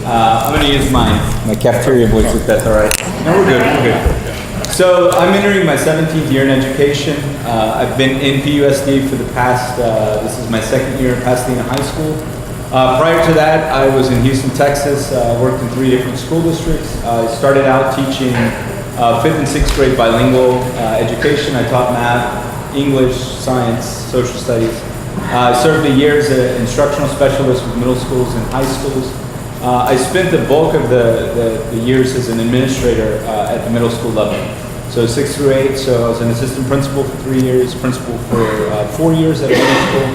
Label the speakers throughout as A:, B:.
A: I'm going to use my cafeteria voice if that's all right. No, we're good. So I'm entering my 17th year in education. I've been in PUSD for the past, this is my second year in Pasadena High School. Prior to that, I was in Houston, Texas, worked in 3 different school districts. I started out teaching 5th and 6th grade bilingual education. I taught math, English, science, social studies. I served a year as an instructional specialist with middle schools and high schools. I spent the bulk of the years as an administrator at the middle school level. So 6th through 8th, so I was an assistant principal for 3 years, principal for 4 years at a middle school.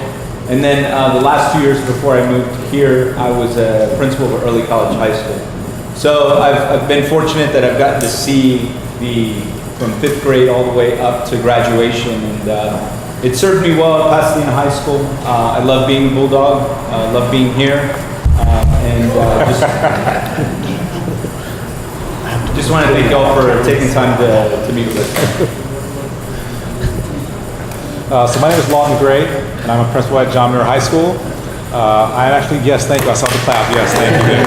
A: And then the last 2 years before I moved here, I was a principal of early college high school. So I've been fortunate that I've gotten to see from 5th grade all the way up to graduation, and it served me well at Pasadena High School. I love being a Bulldog, I love being here, and just want to thank y'all for taking time to meet with us.
B: So my name is Lawton Gray, and I'm a principal at John Muir High School. Yes, thank you. I saw the clap. Yes, thank you.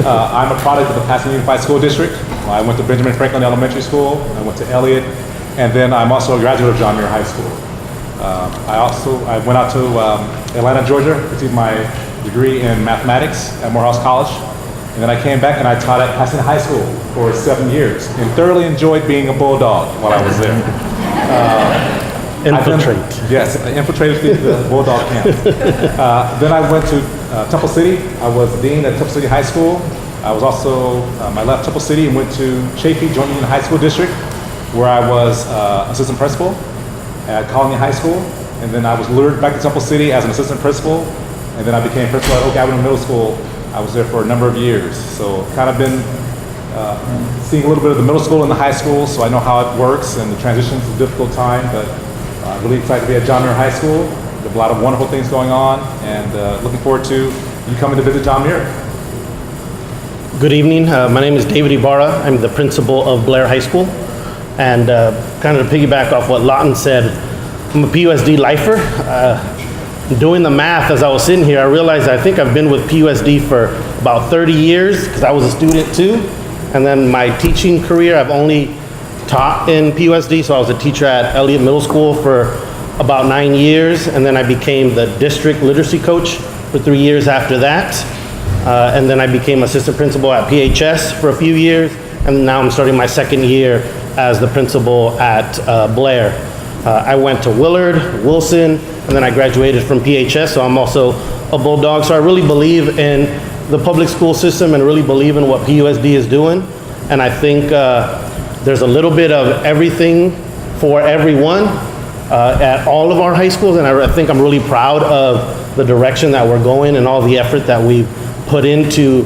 B: I'm a product of the Pasadena Unified School District. I went to Benjamin Franklin Elementary School. I went to Elliott, and then I'm also a graduate of John Muir High School. I went out to Atlanta, Georgia, received my degree in mathematics at Morehouse College, and then I came back and I taught at Pasadena High School for 7 years, and thoroughly enjoyed being a Bulldog while I was there.
C: Infiltrate.
B: I infiltrated the Bulldog camp. Then I went to Temple City. I was dean at Temple City High School. I was also, I left Temple City and went to Chaffee Joint Union High School District, where I was assistant principal at Colony High School. And then I was lured back to Temple City as an assistant principal. And then I became principal at Oak Avenue Middle School. I was there for a number of years. So kind of been seeing a little bit of the middle school and the high school, so I know how it works, and the transition is a difficult time, but really excited to be at John Muir High School. There's a lot of wonderful things going on, and looking forward to you coming to visit John Muir.
C: Good evening. My name is David Ibarra. I'm the principal of Blair High School. And kind of to piggyback off what Lawton said, I'm a PUSD lifer. Doing the math as I was sitting here, I realized I think I've been with PUSD for about 30 years because I was a student too. And then my teaching career, I've only taught in PUSD, so I was a teacher at Elliott Middle School for about 9 years, and then I became the district literacy coach for 3 years after that. And then I became assistant principal at PHS for a few years, and now I'm starting my 2nd year as the principal at Blair. I went to Willard, Wilson, and then I graduated from PHS, so I'm also a Bulldog. So I really believe in the public school system and really believe in what PUSD is doing. And I think there's a little bit of everything for everyone at all of our high schools, and I think I'm really proud of the direction that we're going and all the effort that we've put into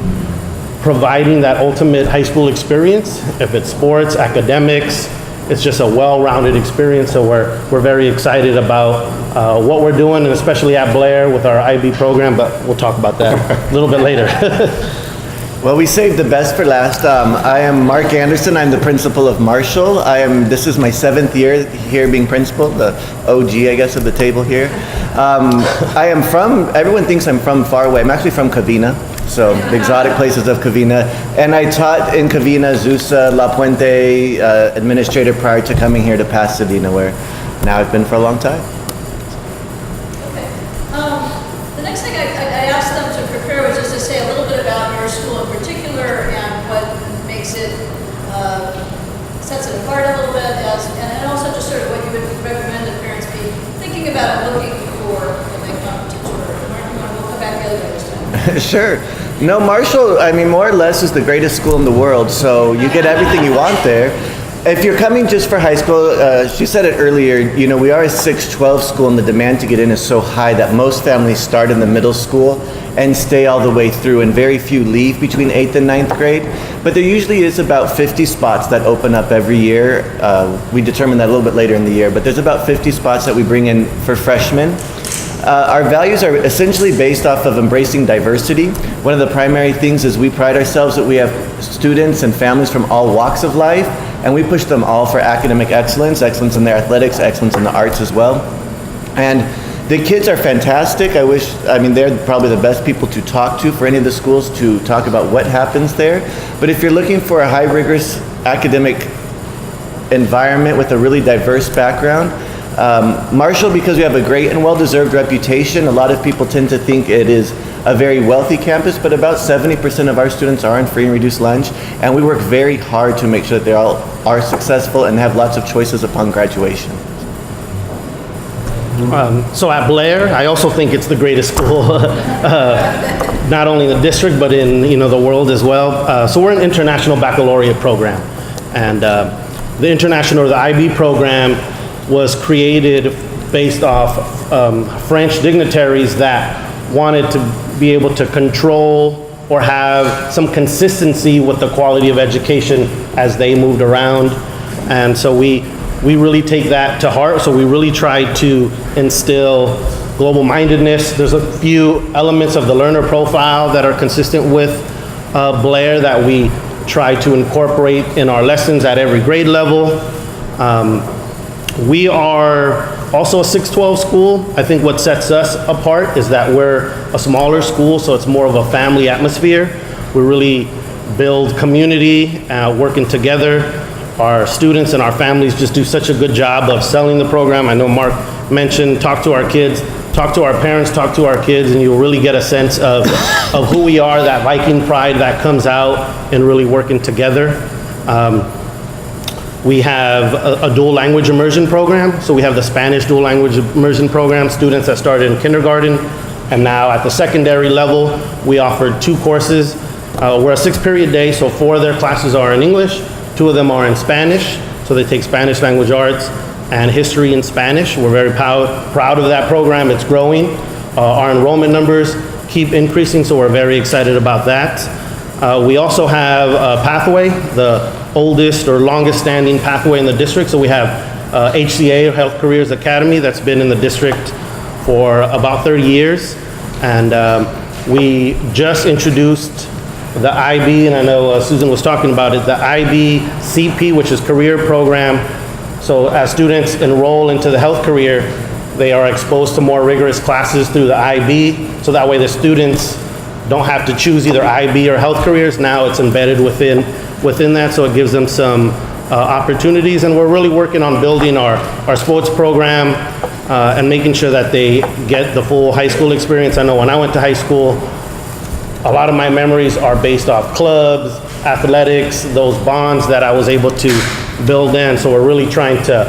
C: providing that ultimate high school experience. If it's sports, academics, it's just a well-rounded experience, so we're very excited about what we're doing, and especially at Blair with our IB program, but we'll talk about that a little bit later.
D: Well, we saved the best for last. I am Mark Anderson. I'm the principal of Marshall. This is my 7th year here being principal, the OG, I guess, of the table here. Everyone thinks I'm from far away. I'm actually from Covina, so the exotic places of Covina. And I taught in Covina, Zusa, La Puente, administrator prior to coming here to Pasadena, where now I've been for a long time.
E: Okay. The next thing I asked them to prepare was just to say a little bit about your school in particular and what makes it, sets it apart a little bit, and also just sort of what you would recommend that parents be thinking about and looking for when they come to tour. Mark, you want to come back the other way this time?
D: Sure. No, Marshall, I mean, more or less is the greatest school in the world, so you get everything you want there. If you're coming just for high school, she said it earlier, we are a 6-12 school, and the demand to get in is so high that most families start in the middle school and stay all the way through, and very few leave between 8th and 9th grade. But there usually is about 50 spots that open up every year. We determine that a little bit later in the year, but there's about 50 spots that we bring in for freshmen. Our values are essentially based off of embracing diversity. One of the primary things is we pride ourselves that we have students and families from all walks of life, and we push them all for academic excellence in their athletics, excellence in the arts as well. And The kids are fantastic. I mean, they're probably the best people to talk to for any of the schools to talk about what happens there. But if you're looking for a high rigorous academic environment with a really diverse background, Marshall, because we have a great and well-deserved reputation, a lot of people tend to think it is a very wealthy campus, but about 70% of our students are on free and reduced lunch, and we work very hard to make sure that they all are successful and have lots of choices upon graduation.
C: So at Blair, I also think it's the greatest school, not only in the district, but in the world as well. So we're an international baccalaureate program, and the international, or the IB program, was created based off French dignitaries that wanted to be able to control or have some consistency with the quality of education as they moved around. And so we really take that to heart. So we really try to instill global mindedness. There's a few elements of the learner profile that are consistent with Blair that we try to incorporate in our lessons at every grade level. We are also a 612 school. I think what sets us apart is that we're a smaller school, so it's more of a family atmosphere. We really build community, working together. Our students and our families just do such a good job of selling the program. I know Mark mentioned, talk to our kids, talk to our parents, talk to our kids, and you'll really get a sense of who we are, that Viking pride that comes out in really working together. We have a dual language immersion program. So we have the Spanish dual language immersion program, students that started in kindergarten, and now at the secondary level, we offer 2 courses. We're a 6-period day, so 4 of their classes are in English, 2 of them are in Spanish. So they take Spanish language arts and history in Spanish. We're very proud of that program. It's growing. Our enrollment numbers keep increasing, so we're very excited about that. We also have a pathway, the oldest or longest standing pathway in the district. So we have HCA, Health Careers Academy, that's been in the district for about 30 years. And we just introduced the IB, and I know Susan was talking about it, the IB CP, which is career program. So as students enroll into the health career, they are exposed to more rigorous classes through the IB. So that way the students don't have to choose either IB or health careers. Now it's embedded within that, so it gives them some opportunities. And we're really working on building our sports program and making sure that they get the full high school experience. I know when I went to high school, a lot of my memories are based off clubs, athletics, those bonds that I was able to build in. So we're really trying to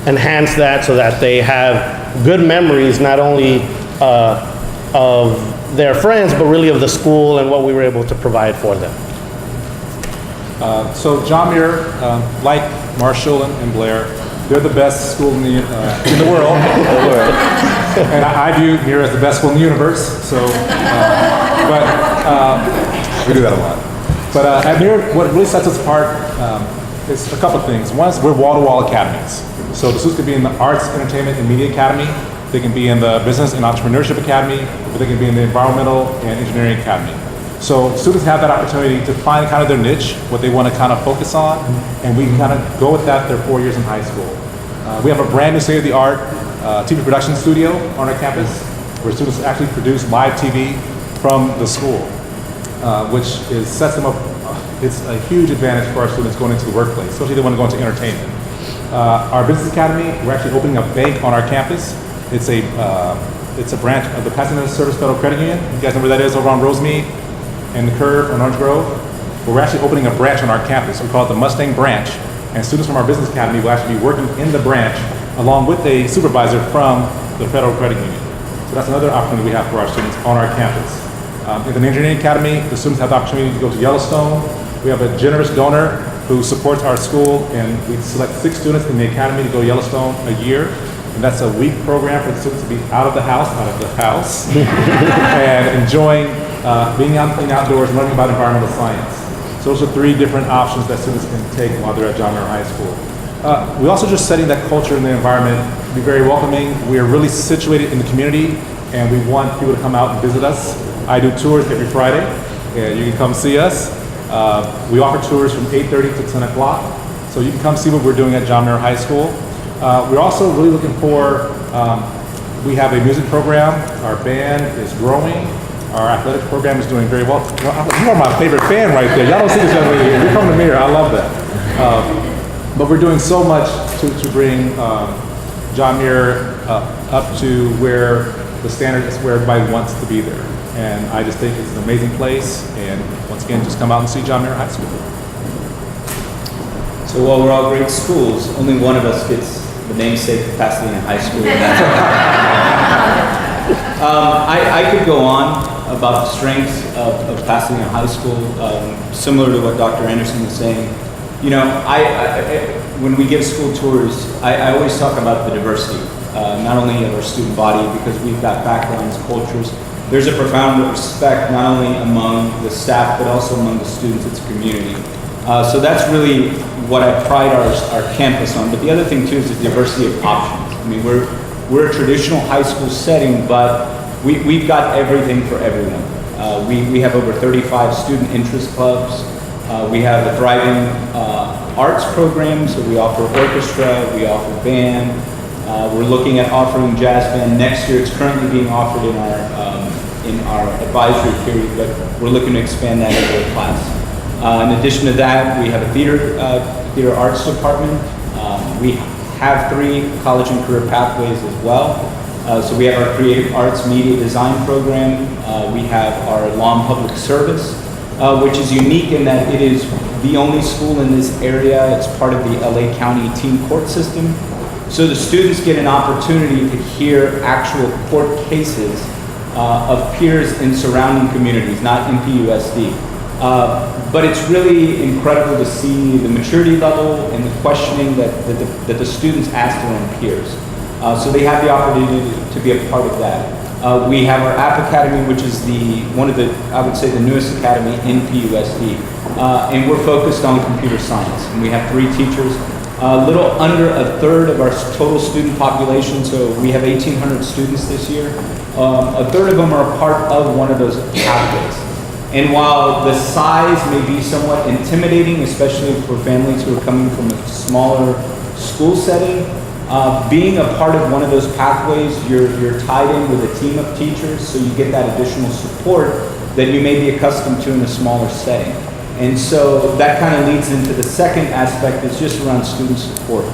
C: enhance that so that they have good memories, not only of their friends, but really of the school and what we were able to provide for them.
B: So John Muir, like Marshall and Blair, they're the best school in the world. And I view Muir as the best school in the universe. So, we do that a lot. But at Muir, what really sets us apart is a couple of things. One is we're wall-to-wall academies. So the students could be in the Arts, Entertainment, and Media Academy. They can be in the Business and Entrepreneurship Academy, or they can be in the Environmental and Engineering Academy. So students have that opportunity to find kind of their niche, what they want to kind of focus on, and we can kind of go with that their 4 years in high school. We have a brand new state-of-the-art TV production studio on our campus, where students actually produce live TV from the school, which sets them up. It's a huge advantage for our students going into the workplace, especially if they want to go into entertainment. Our Business Academy, we're actually opening a bank on our campus. It's a branch of the Pasadena Federal Credit Union. You guys know where that is, over on Rosemead and the Curve on Orange Grove? But we're actually opening a branch on our campus. We call it the Mustang Branch. And students from our Business Academy will actually be working in the branch along with a supervisor from the Federal Credit Union. So that's another opportunity we have for our students on our campus. In the Engineering Academy, the students have the opportunity to go to Yellowstone. We have a generous donor who supports our school, and we select 6 students in the academy to go to Yellowstone a year. And that's a week program for the students to be out of the house, and enjoying being out in the outdoors, learning about environmental science. So those are 3 different options that students can take while they're at John Muir High School. We're also just setting that culture in the environment to be very welcoming. We are really situated in the community, and we want people to come out and visit us. I do tours every Friday, and you can come see us. We offer tours from 8:30 to 10 o'clock, so you can come see what we're doing at John Muir High School. We're also really looking for we have a music program. Our band is growing. Our athletic program is doing very well. You are my favorite fan right there. Y'all don't see this young lady. You're from the Muir. I love that. But we're doing so much to bring John Muir up to where the standard is, where everybody wants to be there. And I just think it's an amazing place. And once again, just come out and see John Muir High School.
A: So while we're all great schools, only one of us gets the namesake of Pasadena High School. And that's I could go on about the strengths of Pasadena High School, similar to what Dr. Anderson was saying. You know, when we give school tours, I always talk about the diversity, not only of our student body, because we've got backgrounds, cultures. There's a profound respect not only among the staff, but also among the students. It's a community. So that's really what I pride our campus on. But the other thing too is the diversity of options. I mean, we're a traditional high school setting, but we've got everything for everyone. We have over 35 student interest clubs. We have a thriving arts program, so we offer orchestra, we offer band. We're looking at offering jazz band next year. It's currently being offered in our advisory period, but we're looking to expand that into a class. In addition to that, we have a theater arts department. We have 3 college and career pathways as well. So we have our creative arts media design program. We have our law and public service, which is unique in that it is the only school in this area. It's part of the LA County teen court system. So the students get an opportunity to hear actual court cases of peers in surrounding communities, not in PUSD. But it's really incredible to see the maturity level and the questioning that the students ask their own peers. So they have the opportunity to be a part of that. We have our App Academy, which is one of the, I would say, the newest academy in PUSD. And we're focused on computer science. And we have 3 teachers, a little under a third of our total student population. So we have 1,800 students this year. A third of them are a part of one of those pathways. And while the size may be somewhat intimidating, especially for families who are coming from a smaller school setting, being a part of one of those pathways, you're tied in with a team of teachers, so you get that additional support that you may be accustomed to in a smaller setting. And so that kind of leads into the second aspect, is just around student support.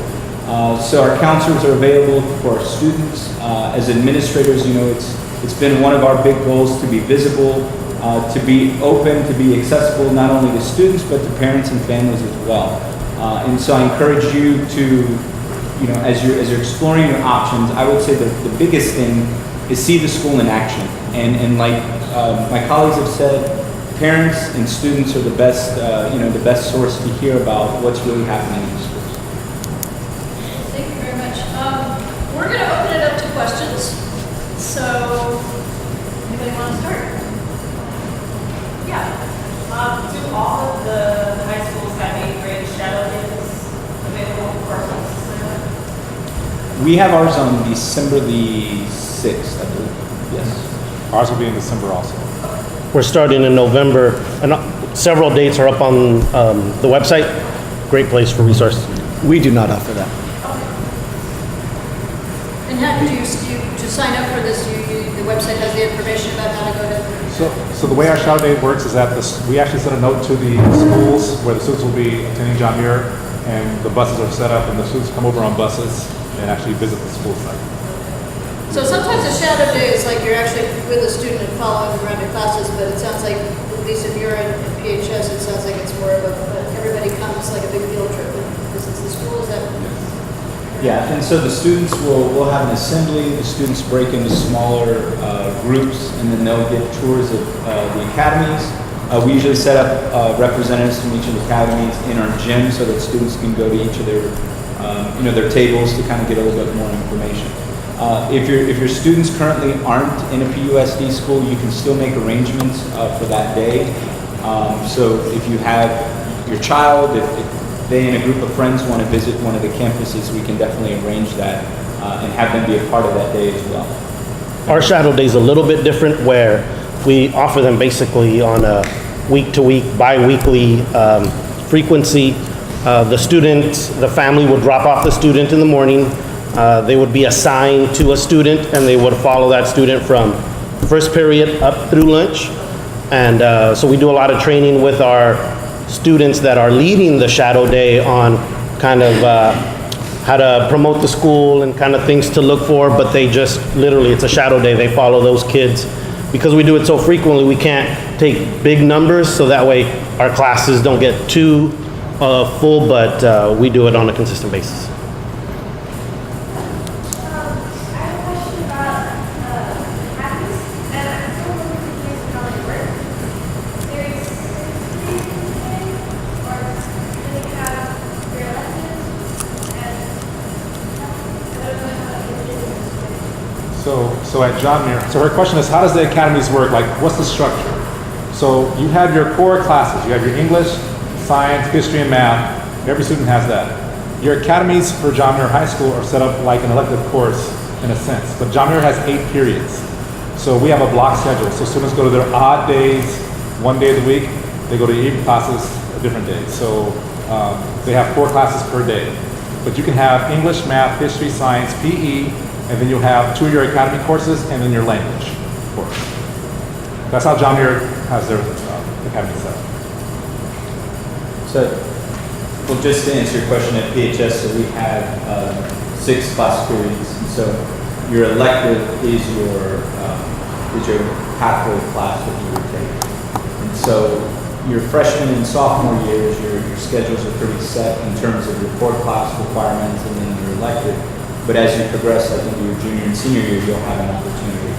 A: So our counselors are available for our students. As administrators, you know, it's been one of our big goals to be visible, to be open, to be accessible not only to students but to parents and families as well. And so I encourage you to, you know, as you're exploring your options, I would say that the biggest thing is see the school in action. And like my colleagues have said, parents and students are the best, the best source to hear about what's really happening in the schools.
E: Thank you very much. We're going to open it up to questions. So, anybody want to start?
F: Yeah. Do all of the high schools have 8th grade shadow days available for us?
A: We have ours on December the 6th, I believe. Yes.
B: Ours will be in December also.
C: We're starting in November, and several dates are up on the website. Great place for resources.
D: We do not offer that.
E: And how do you to sign up for this? The website has the information about how to go to.
B: So the way our shadow day works is that we actually send a note to the schools where the students will be attending John Muir, and the buses are set up, and the students come over on buses and actually visit the school site.
E: So sometimes a shadow day is like you're actually with a student and following them around your classes, but it sounds like, at least if you're in PHS, it sounds like it's more of everybody comes like a big field trip and visits the school. Is that?
A: Yeah, and so the students will have an assembly. The students break into smaller groups, and then they'll get tours of the academies. We usually set up representatives from each of the academies in our gym so that students can go to each of their tables to kind of get a little bit more information. If your students currently aren't in a PUSD school, you can still make arrangements for that day. So if you have your child, if they and a group of friends want to visit one of the campuses, we can definitely arrange that and have them be a part of that day as well.
C: Our shadow day is a little bit different, where we offer them basically on a week-to-week, bi-weekly frequency. The family will drop off the student in the morning. They would be assigned to a student, and they would follow that student from first period up through lunch. And so we do a lot of training with our students that are leading the shadow day on kind of how to promote the school and kind of things to look for, but they just literally, it's a shadow day. They follow those kids. Because we do it so frequently, we can't take big numbers, so that way our classes don't get too full, but we do it on a consistent basis.
G: I have a question about habits, and I'm still a little confused on how they work. There's 6 days in the day, or then you have your electives, and I don't know how it is.
B: So at John Muir, so her question is, how does the academies work? Like, what's the structure? So you have your core classes. You have your English, science, history, and math. Every student has that. Your academies for John Muir High School are set up like an elective course in a sense, but John Muir has 8 periods. So we have a block schedule. So students go to their odd days, 1 day of the week. They go to even classes a different day. So they have 4 classes per day. But you can have English, math, history, science, PE, and then you'll have 2 of your academy courses and then your language course. That's how John Muir has their academy set up.
A: So, well, just to answer your question, at PHS, so we have 6 class periods. And so your elective is your pathway class that you would take. And so your freshman and sophomore years, your schedules are pretty set in terms of your core class requirements and then your elective. But as you progress, like into your junior and senior year, you'll have an opportunity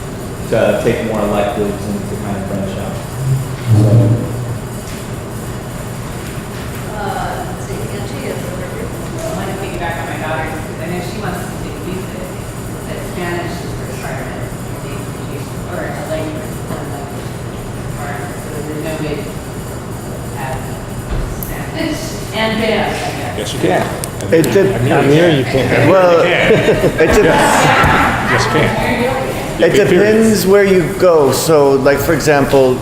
A: to take more electives and to kind of branch out. So,
E: Let's see, Angie is over here.
F: I want to piggyback on my daughter's, because I know she wants to take music, that Spanish is requirement, or a language, requirement, so there's no way to have Spanish and dance, I guess.
B: Yes, you can.
D: It did-
C: Out here, you can't.
D: Well, it
B: Yes, you can.
D: It depends where you go. So, like, for example,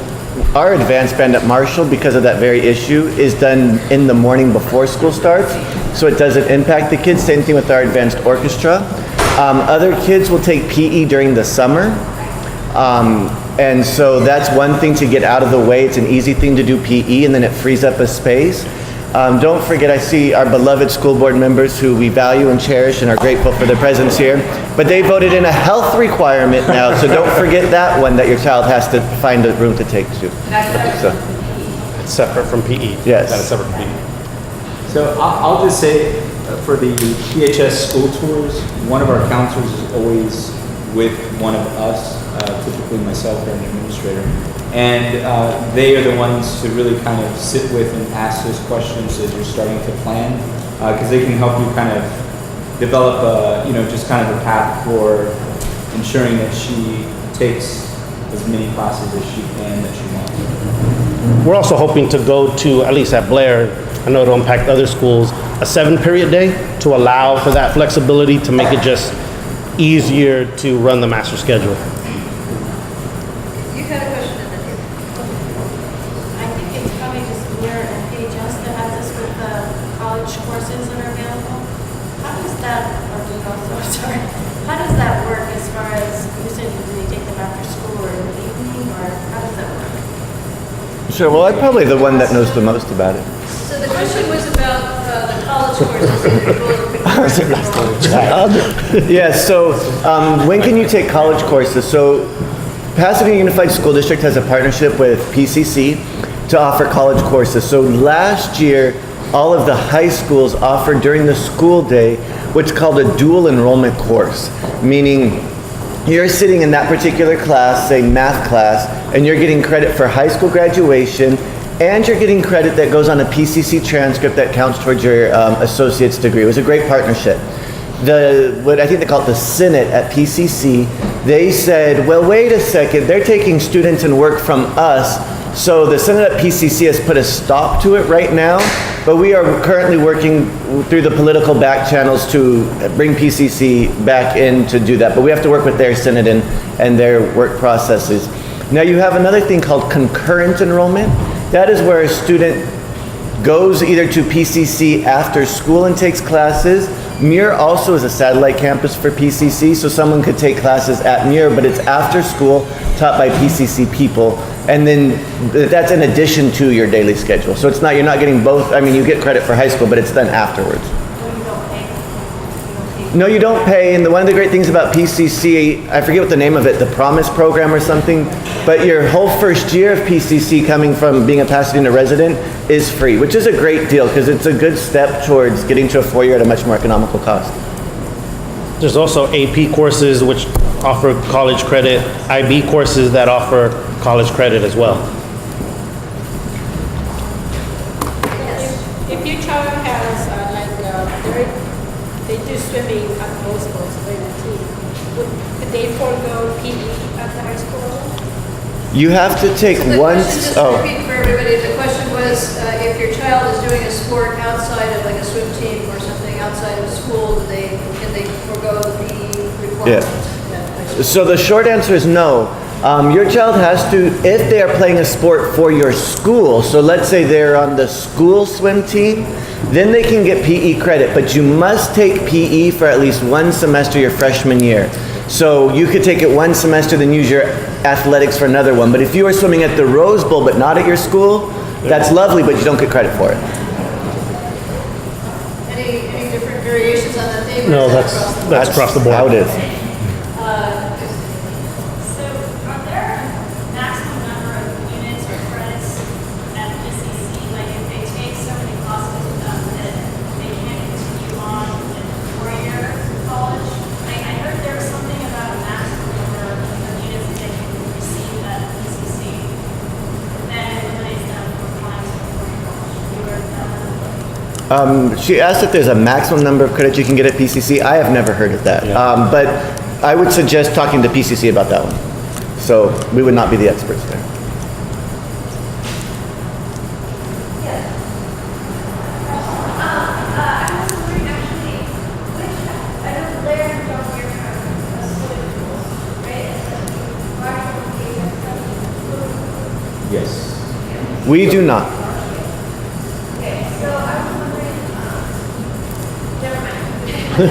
D: our advanced band at Marshall, because of that very issue, is done in the morning before school starts, so it doesn't impact the kids. Same thing with our advanced orchestra. Other kids will take PE during the summer, and so that's one thing to get out of the way. It's an easy thing to do PE, and then it frees up a space. Don't forget, I see our beloved school board members who we value and cherish and are grateful for their presence here, but they voted in a health requirement now, so don't forget that one, that your child has to find a room to take to. So,
C: It's separate from PE.
B: That is
D: yes.
B: separate from PE.
A: So I'll just say, for the PHS school tours, one of our counselors is always with one of us, typically myself or an administrator. And they are the ones to really kind of sit with and ask those questions as you're starting to plan, because they can help you kind of develop just kind of a path for ensuring that she takes as many classes as she can that she wants.
C: We're also hoping to go to, at least at Blair, I know it'll impact other schools, a 7-period day to allow for that flexibility to make it just easier to run the master schedule.
E: You had a question in there.
G: I think it's probably just Muir and PHS that has this with the college courses that are available. How does that, or do you also, sorry, how does that work as far as, you said, do they take them after school or in the evening, or how does that work?
D: Sure, well, I'm probably the one that knows the most about it.
E: So the question was about the college courses that people
D: Yes, so when can you take college courses? So Pasadena Unified School District has a partnership with PCC to offer college courses. So last year, all of the high schools offered during the school day what's called a dual enrollment course, meaning you're sitting in that particular class, say math class, and you're getting credit for high school graduation, and you're getting credit that goes on a PCC transcript that counts towards your associate's degree. It was a great partnership. What I think they call it the Senate at PCC, they said, well, wait a second, they're taking students and work from us, so the Senate at PCC has put a stop to it right now, but we are currently working through the political back channels to bring PCC back in to do that, but we have to work with their Senate and their work processes. Now you have another thing called concurrent enrollment. That is where a student goes either to PCC after school and takes classes, Muir also is a satellite campus for PCC, so someone could take classes at Muir, but it's after school, taught by PCC people, and then that's in addition to your daily schedule. So it's not, you're not getting both, I mean, you get credit for high school, but it's done afterwards. No, you don't pay, and one of the great things about PCC, I forget what the name of it, the Promise Program or something, but your whole first year of PCC coming from being a Pasadena resident is free, which is a great deal because it's a good step towards getting to a four-year at a much more economical cost.
C: There's also AP courses which offer college credit, IB courses that offer college credit as well.
H: If your child has, they do swimming at most schools, they're in a team, could they forego PE at the high school level?
D: You have to take
E: The
D: one,
E: question, just to repeat for everybody, the question was, if your child is doing a sport outside of like a swim team or something outside of school, can they forego the PE requirement? Yeah.
D: So the short answer is no. Your child has to, if they are playing a sport for your school, so let's say they're on the school swim team, then they can get PE credit, but you must take PE for at least one semester your freshman year. So you could take it one semester, then use your athletics for another one. But if you are swimming at the Rose Bowl but not at your school, that's lovely, but you don't get credit for it.
E: Any different variations on that theme? or
C: No,
E: is that
C: that's across the board.
D: How it is.
G: So are there a maximum number of units or credits at PCC? Like if they take so many classes with them that they can't continue on in four-year college? Like I heard there was something about a maximum number of units that they can receive at PCC. That eliminates them from applying to four-year college. You heard that?
D: She asked if there's a maximum number of credits you can get at PCC. I have never heard of that. But I would suggest talking to PCC about that one. So we would not be the experts there.
G: I was wondering actually, which, I know Blair and John Muir have a swimming pool, right?
A: Yes.
D: We do not.
G: Okay, so I was wondering, never mind. The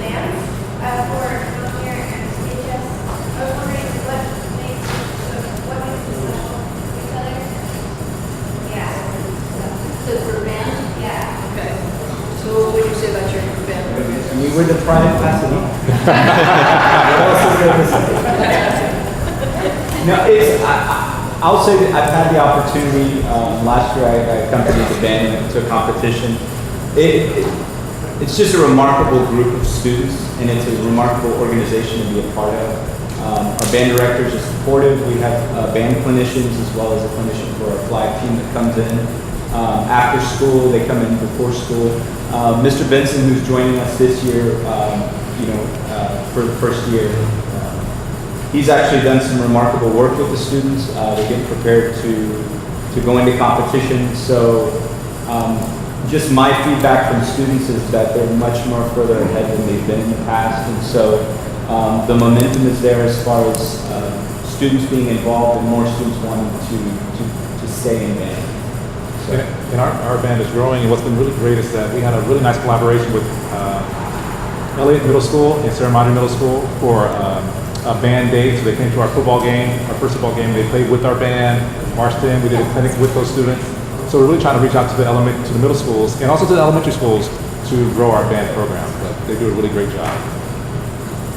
G: bands for John Muir and HSOptions, I was wondering what makes it special retailer? Yeah.
E: The for band?
G: Yeah.
E: Okay. So what would you say about your band?
A: We were the pride of Pasadena. What else is there to say? No, I'll say that I've had the opportunity, last year I accompanied the band to a competition. It's just a remarkable group of students, and it's a remarkable organization to be a part of. Our band directors are supportive. We have band clinicians as well as a clinician for our flag team that comes in. After school, they come in before school. Mr. Benson, who's joining us this year, for the first year, he's actually done some remarkable work with the students. They're getting prepared to go into competition. So just my feedback from students is that they're much more further ahead than they've been in the past. And so the momentum is there as far as students being involved and more students wanting to stay in band. So.
B: And our band is growing, and what's been really great is that we had a really nice collaboration with Elliott Middle School and Sarah Madre Middle School for a band day. So they came to our football game, our first football game. They played with our band, marched in. We did a clinic with those students. So we're really trying to reach out to the middle schools and also to the elementary schools to grow our band program. But they do a really great job.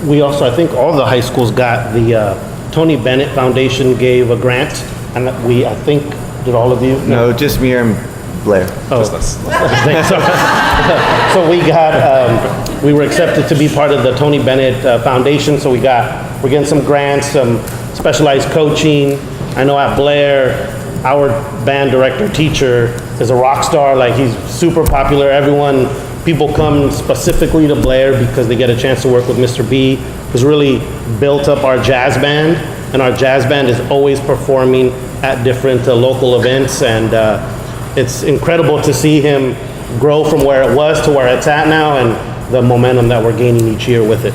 C: We also, I think all the high schools got the Tony Bennett Foundation gave a grant, and we, I think, did all of you?
D: No, just Muir and Blair.
C: Oh.
B: Just us.
C: So we got, we were accepted to be part of the Tony Bennett Foundation, so we're getting some grants, some specialized coaching. I know at Blair, our band director teacher is a rock star, like he's super popular. People come specifically to Blair because they get a chance to work with Mr. B, who's really built up our jazz band, and our jazz band is always performing at different local events, and it's incredible to see him grow from where it was to where it's at now, and the momentum that we're gaining each year with it.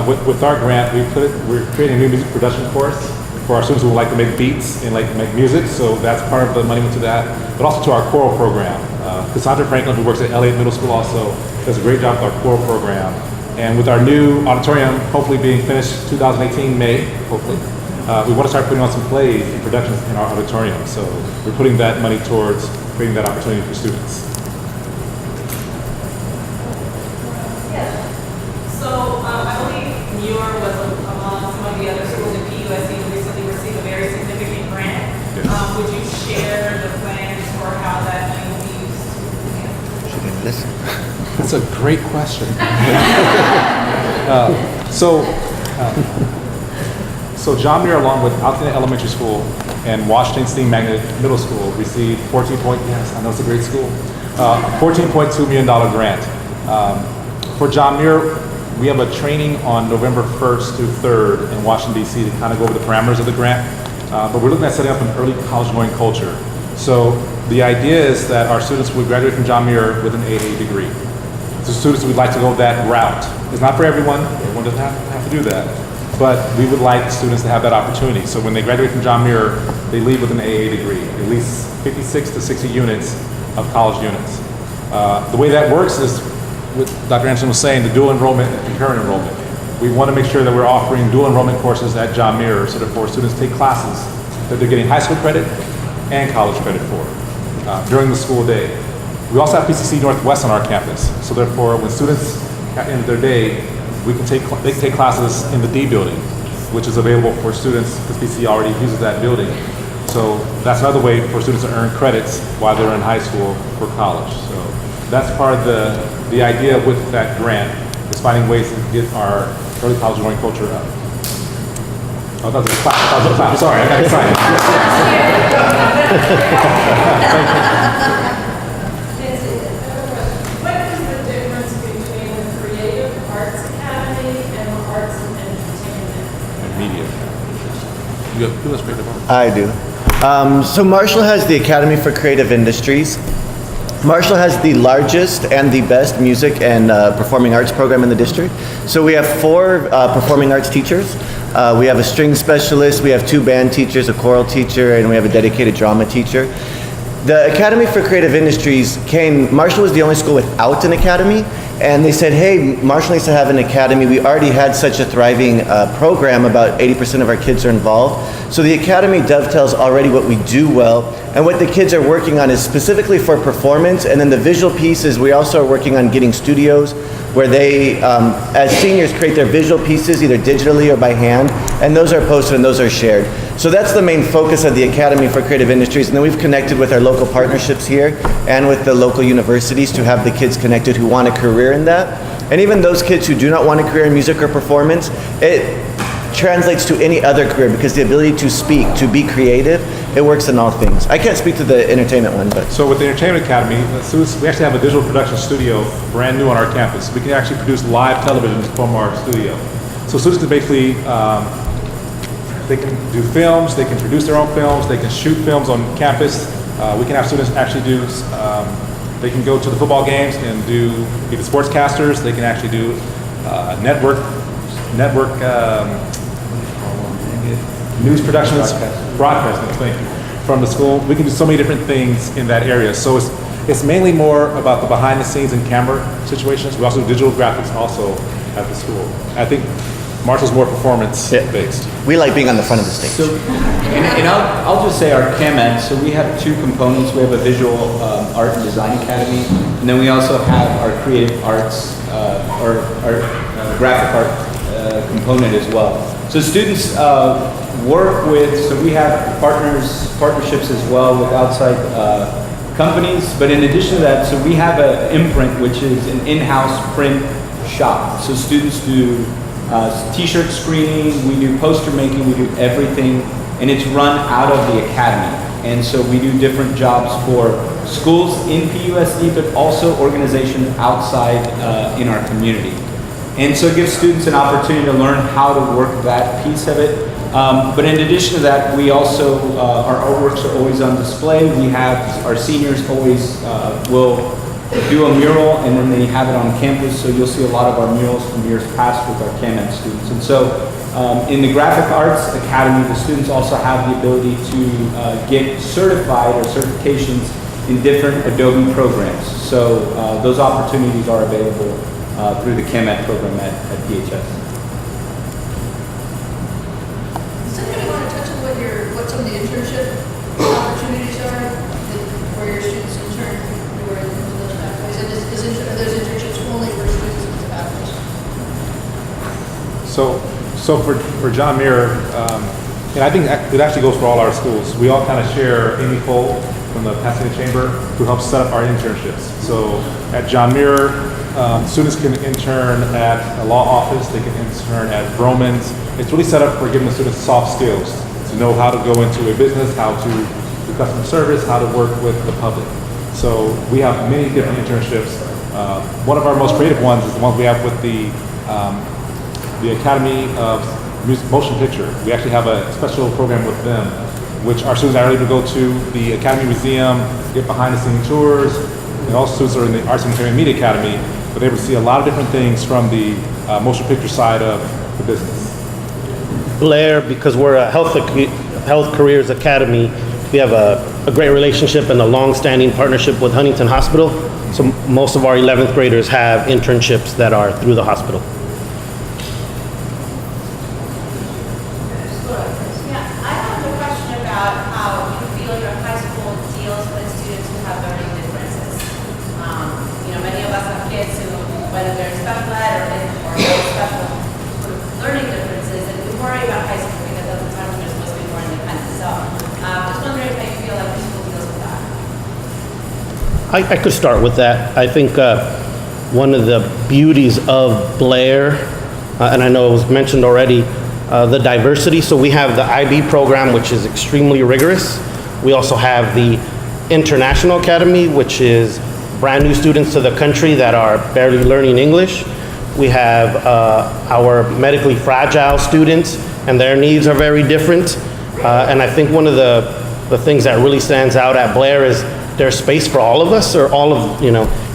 B: With our grant, we're creating a new music production course for our students who would like to make beats and like make music. So that's part of the money went to that, but also to our choral program. Cassandra Franklin, who works at Elliott Middle School also, does a great job with our choral program. And with our new auditorium hopefully being finished 2018 May, hopefully, we want to start putting on some plays and productions in our auditorium. So we're putting that money towards creating that opportunity for students.
I: So I believe Muir was among some of the other schools in PUSD who recently received a very significant grant.
B: Yes.
I: Would you share the plans for how that money will be used?
D: She didn't listen.
B: That's a great question. So John Muir, along with Altoona Elementary School and Washington Steam Magnet Middle School, received yes, I know it's a great school, $14.2 million grant. For John Muir, we have a training on November 1st through 3rd in Washington, D.C. to kind of go over the parameters of the grant. But we're looking at setting up an early college-going culture. So the idea is that our students would graduate from John Muir with an AA degree. So students would like to go that route. It's not for everyone. Everyone doesn't have to do that. But we would like students to have that opportunity. So when they graduate from John Muir, they leave with an AA degree, at least 56 to 60 units of college units. The way that works is, what Dr. Anderson was saying, the dual enrollment and concurrent enrollment. We want to make sure that we're offering dual enrollment courses at John Muir, so therefore students take classes that they're getting high school credit and college credit for during the school day. We also have PCC Northwest on our campus, so therefore when students end their day, they can take classes in the D building, which is available for students because PCC already uses that building. So that's another way for students to earn credits while they're in high school for college. So that's part of the idea with that grant, is finding ways to get our early college going culture up. Oh, that was a clap. Sorry, I got excited.
J: What is the difference between the Creative Arts Academy and the Arts and Entertainment?
B: And media. Who has creative art?
D: I do. So Marshall has the Academy for Creative Industries. Marshall has the largest and the best music and performing arts program in the district. So we have 4 performing arts teachers. We have a string specialist, we have 2 band teachers, a choral teacher, and we have a dedicated drama teacher. The Academy for Creative Industries Marshall was the only school without an academy, and they said, hey, Marshall needs to have an academy. We already had such a thriving program, about 80% of our kids are involved. So the academy dovetails already what we do well, and what the kids are working on is specifically for performance, and then the visual pieces, we also are working on getting studios where they, as seniors, create their visual pieces either digitally or by hand, and those are posted and those are shared. So that's the main focus of the Academy for Creative Industries, and then we've connected with our local partnerships here and with the local universities to have the kids connected who want a career in that. And even those kids who do not want a career in music or performance, it translates to any other career because the ability to speak, to be creative, it works in all things. I can't speak to the entertainment one, but.
B: So with the Entertainment Academy, we actually have a digital production studio brand new on our campus. We can actually produce live television from our studio. So students can basically, they can do films, they can produce their own films, they can shoot films on campus. We can have students actually do, they can go to the football games and be the sportscasters. They can actually do network news productions, broadcasting, thank you, from the school. We can do so many different things in that area. So it's mainly more about the behind the scenes and camera situations. We also do digital graphics also at the school. I think Marshall's more performance based.
D: We like being on the front of the stage.
A: So, and I'll just say our CAMED, so we have 2 components. We have a visual art and design academy, and then we also have our creative arts, or our graphic art component as well. So students work with, so we have partnerships as well with outside companies, but in addition to that, so we have an imprint, which is an in-house print shop. So students do t-shirt screening, we do poster making, we do everything, and it's run out of the academy. And so we do different jobs for schools in PUSD, but also organizations outside in our community. And so it gives students an opportunity to learn how to work that piece of it. But in addition to that, we also, our artworks are always on display. We have, our seniors always will do a mural, and then they have it on campus. So you'll see a lot of our murals from years past with our CAMED students. And so in the Graphic Arts Academy, the students also have the ability to get certified or certifications in different Adobe programs. So those opportunities are available through the CAMED program at PHS.
E: Does anybody want to touch on what some of the internship opportunities are for your students intern who are in those pathways? And are those internships only for students in those pathways?
B: So for John Muir, and I think it actually goes for all our schools. We all kind of share Amy Cole from the Pasadena Chamber, who helps set up our internships. So at John Muir, students can intern at a law office, they can intern at Broman's. It's really set up for giving the students soft skills to know how to go into a business, how to do customer service, how to work with the public. So we have many different internships. One of our most creative ones is the one we have with the Academy of Motion Picture. We actually have a special program with them, which our students are able to go to the Academy Museum, get behind the scene tours, and all students are in the Arts and Entertainment Media Academy, but able to see a lot of different things from the motion picture side of the business.
C: Blair, because we're a health careers academy, we have a great relationship and a long-standing partnership with Huntington Hospital. So most of our 11th graders have internships that are through the hospital.
K: Yeah, I have a question about how you feel your high school deals with students who have learning differences. Many of us have kids who, whether they're in special ed or special sort of learning differences, and we worry about high school because that's the time when they're supposed to be more independent. So, just wondering how you feel like your school deals with that.
C: I could start with that. I think one of the beauties of Blair, and I know it was mentioned already, the diversity. So we have the IB program, which is extremely rigorous. We also have the International Academy, which is brand new students to the country that are barely learning English. We have our medically fragile students, and their needs are very different. And I think one of the things that really stands out at Blair is there's space for all of us, or all of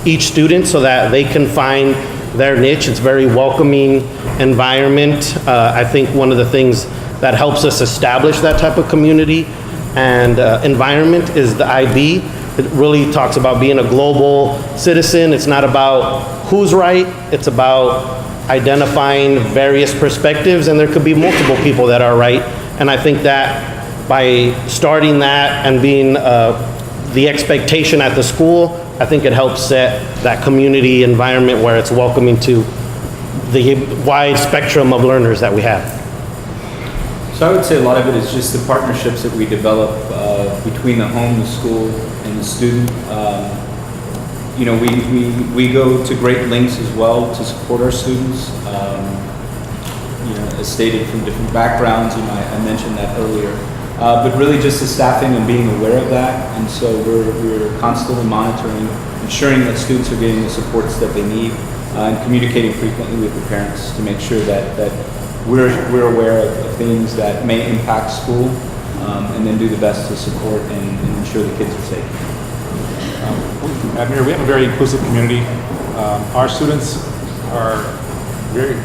C: each student, so that they can find their niche. It's very welcoming environment. I think one of the things that helps us establish that type of community and environment is the IB. It really talks about being a global citizen. It's not about who's right, it's about identifying various perspectives, and there could be multiple people that are right. And I think that by starting that and being the expectation at the school, I think it helps set that community environment where it's welcoming to the wide spectrum of learners that we have.
A: So I would say a lot of it is just the partnerships that we develop between the home, the school, and the student. We go to great lengths as well to support our students. As stated, from different backgrounds, I mentioned that earlier. But really just the staffing and being aware of that. And so we're constantly monitoring, ensuring that students are getting the supports that they need, and communicating frequently with the parents to make sure that we're aware of things that may impact school, and then do the best to support and ensure the kids are safe.
B: At Muir, we have a very inclusive community. Our students are very